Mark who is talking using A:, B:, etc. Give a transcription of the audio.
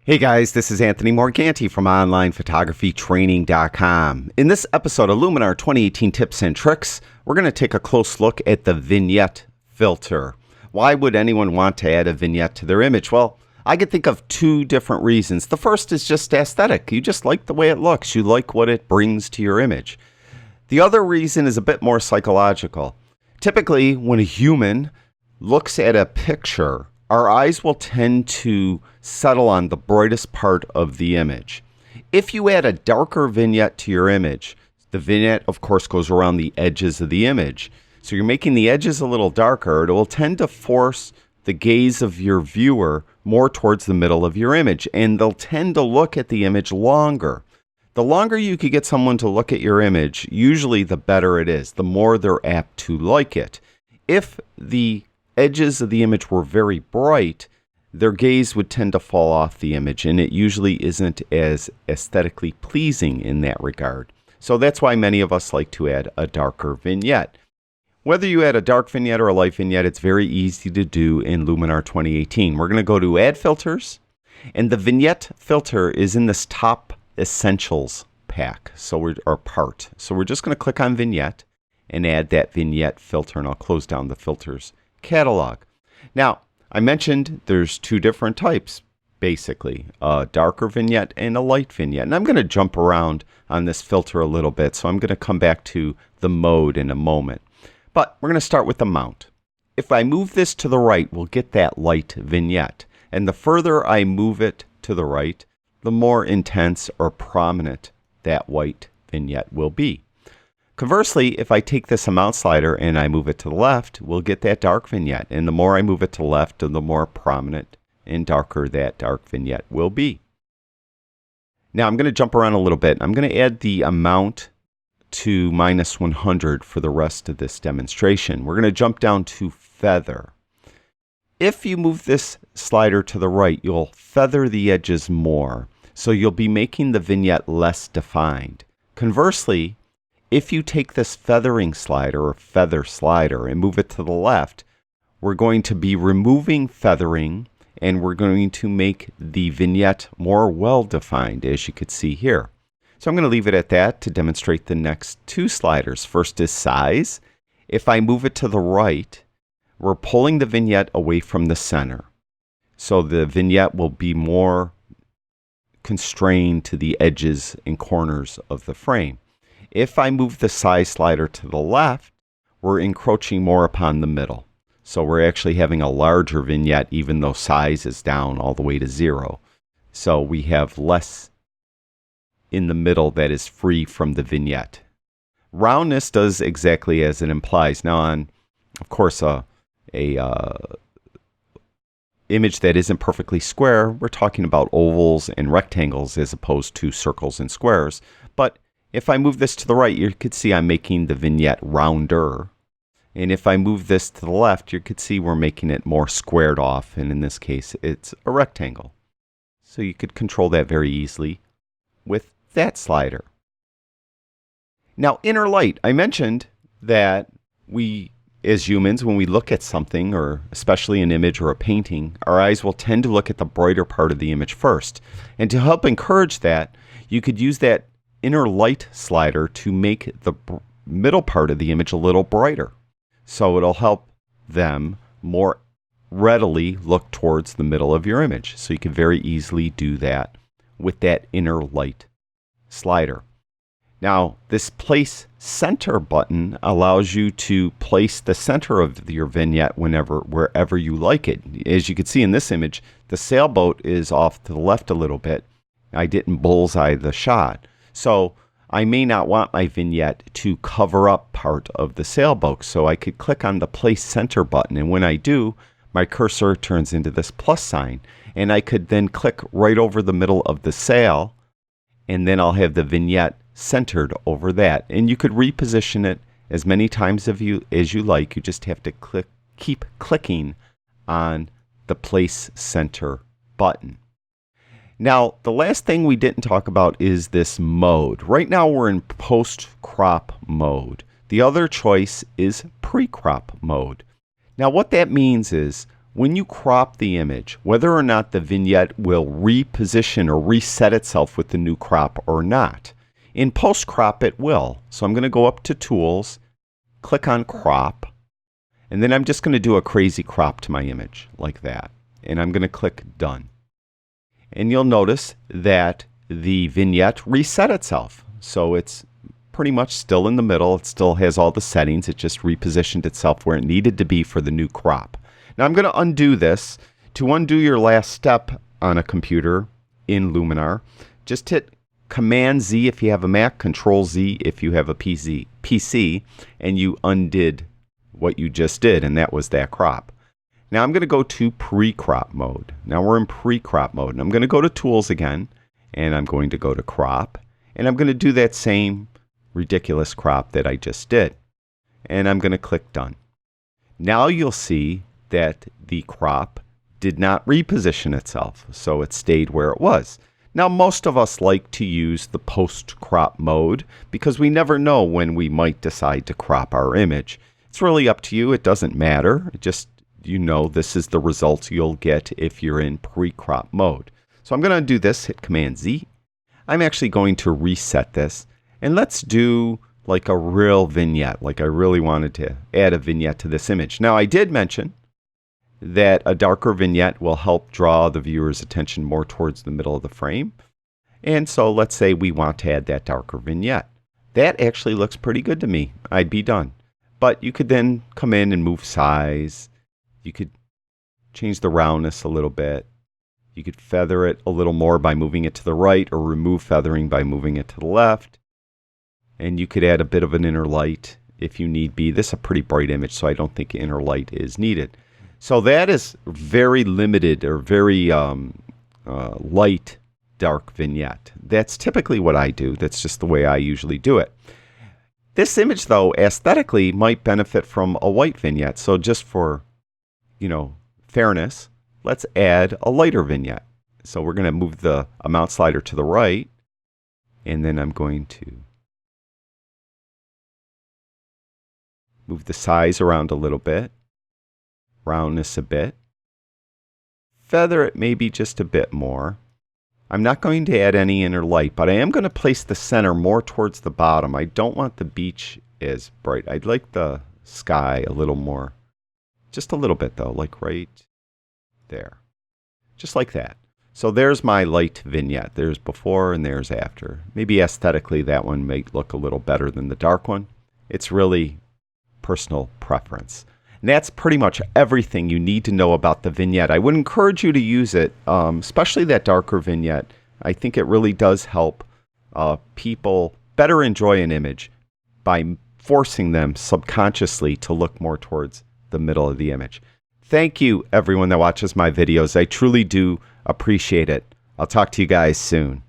A: Hey guys, this is Anthony Morganti from OnlinePhotographyTraining.com. In this episode of Luminar 2018 Tips and Tricks, we're going to take a close look at the Vignette Filter. Why would anyone want to add a vignette to their image? Well, I could think of two different reasons. The first is just aesthetic. You just like the way it looks. You like what it brings to your image. The other reason is a bit more psychological. Typically, when a human looks at a picture, our eyes will tend to settle on the brightest part of the image. If you add a darker vignette to your image, the vignette, of course, goes around the edges of the image. So you're making the edges a little darker. It will tend to force the gaze of your viewer more towards the middle of your image, and they'll tend to look at the image longer. The longer you could get someone to look at your image, usually the better it is, the more they're apt to like it. If the edges of the image were very bright, their gaze would tend to fall off the image, and it usually isn't as aesthetically pleasing in that regard. So that's why many of us like to add a darker vignette. Whether you add a dark vignette or a light vignette, it's very easy to do in Luminar 2018. We're going to go to Add Filters, and the Vignette Filter is in this top Essentials pack, or part. So we're just going to click on Vignette and add that Vignette Filter, and I'll close down the filters catalog. Now, I mentioned there's two different types, basically, a darker vignette and a light vignette. And I'm going to jump around on this filter a little bit, so I'm going to come back to the mode in a moment. But we're going to start with the mount. If I move this to the right, we'll get that light vignette. And the further I move it to the right, the more intense or prominent that white vignette will be. Conversely, if I take this amount slider and I move it to the left, we'll get that dark vignette. And the more I move it to the left, the more prominent and darker that dark vignette will be. Now I'm going to jump around a little bit. I'm going to add the amount to -100 for the rest of this demonstration. We're going to jump down to feather. If you move this slider to the right, you'll feather the edges more. So you'll be making the vignette less defined. Conversely, if you take this feathering slider or feather slider and move it to the left, we're going to be removing feathering, and we're going to make the vignette more well-defined, as you could see here. So I'm going to leave it at that to demonstrate the next two sliders. First is size. If I move it to the right, we're pulling the vignette away from the center. So the vignette will be more constrained to the edges and corners of the frame. If I move the size slider to the left, we're encroaching more upon the middle. So we're actually having a larger vignette even though size is down all the way to 0. So we have less in the middle that is free from the vignette. Roundness does exactly as it implies. Now on, of course, a image that isn't perfectly square, we're talking about ovals and rectangles as opposed to circles and squares. But if I move this to the right, you could see I'm making the vignette rounder. And if I move this to the left, you could see we're making it more squared off. And in this case, it's a rectangle. So you could control that very easily with that slider. Now, inner light. I mentioned that we, as humans, when we look at something, or especially an image or a painting, our eyes will tend to look at the brighter part of the image first. And to help encourage that, you could use that inner light slider to make the middle part of the image a little brighter. So it'll help them more readily look towards the middle of your image. So you can very easily do that with that inner light slider. Now, this place center button allows you to place the center of your vignette wherever you like it. As you can see in this image, the sailboat is off to the left a little bit. I didn't bullseye the shot. So I may not want my vignette to cover up part of the sailboat. So I could click on the Place Center button. And when I do, my cursor turns into this plus sign. And I could then click right over the middle of the sail. And then I'll have the vignette centered over that. And you could reposition it as many times as you like. You just have to keep clicking on the Place Center button. Now, the last thing we didn't talk about is this mode. Right now we're in post-crop mode. The other choice is pre-crop mode. Now what that means is when you crop the image, whether or not the vignette will reposition or reset itself with the new crop or not. In post-crop, it will. So I'm going to go up to Tools, click on Crop, and then I'm just going to do a crazy crop to my image, like that. And I'm going to click Done. And you'll notice that the vignette reset itself. So it's pretty much still in the middle. It still has all the settings. It just repositioned itself where it needed to be for the new crop. Now I'm going to undo this. To undo your last step on a computer in Luminar, just hit Command-Z if you have a Mac, Control-Z if you have a PC, and you undid what you just did, and that was that crop. Now I'm going to go to pre-crop mode. Now we're in pre-crop mode. And I'm going to go to Tools again, and I'm going to go to Crop, and I'm going to do that same ridiculous crop that I just did. And I'm going to click Done. Now you'll see that the crop did not reposition itself, so it stayed where it was. Now most of us like to use the post-crop mode because we never know when we might decide to crop our image. It's really up to you. It doesn't matter. It just, you know, this is the results you'll get if you're in pre-crop mode. So I'm going to do this, hit Command-Z. I'm actually going to reset this, and let's do like a real vignette, like I really wanted to add a vignette to this image. Now I did mention that a darker vignette will help draw the viewer's attention more towards the middle of the frame. And so let's say we want to add that darker vignette. That actually looks pretty good to me. I'd be done. But you could then come in and move size. You could change the roundness a little bit. You could feather it a little more by moving it to the right, or remove feathering by moving it to the left. And you could add a bit of an inner light if you need be. This is a pretty bright image, so I don't think inner light is needed. So that is very limited or very light dark vignette. That's typically what I do. That's just the way I usually do it. This image, though, aesthetically might benefit from a white vignette. So just for, you know, fairness, let's add a lighter vignette. So we're going to move the amount slider to the right, and then I'm going to move the size around a little bit. Roundness a bit. Feather it maybe just a bit more. I'm not going to add any inner light, but I am going to place the center more towards the bottom. I don't want the beach as bright. I'd like the sky a little more. Just a little bit though, like right there. Just like that. So there's my light vignette. There's before and there's after. Maybe aesthetically that one might look a little better than the dark one. It's really personal preference. And that's pretty much everything you need to know about the vignette. I would encourage you to use it, especially that darker vignette. I think it really does help people better enjoy an image by forcing them subconsciously to look more towards the middle of the image. Thank you, everyone that watches my videos. I truly do appreciate it. I'll talk to you guys soon.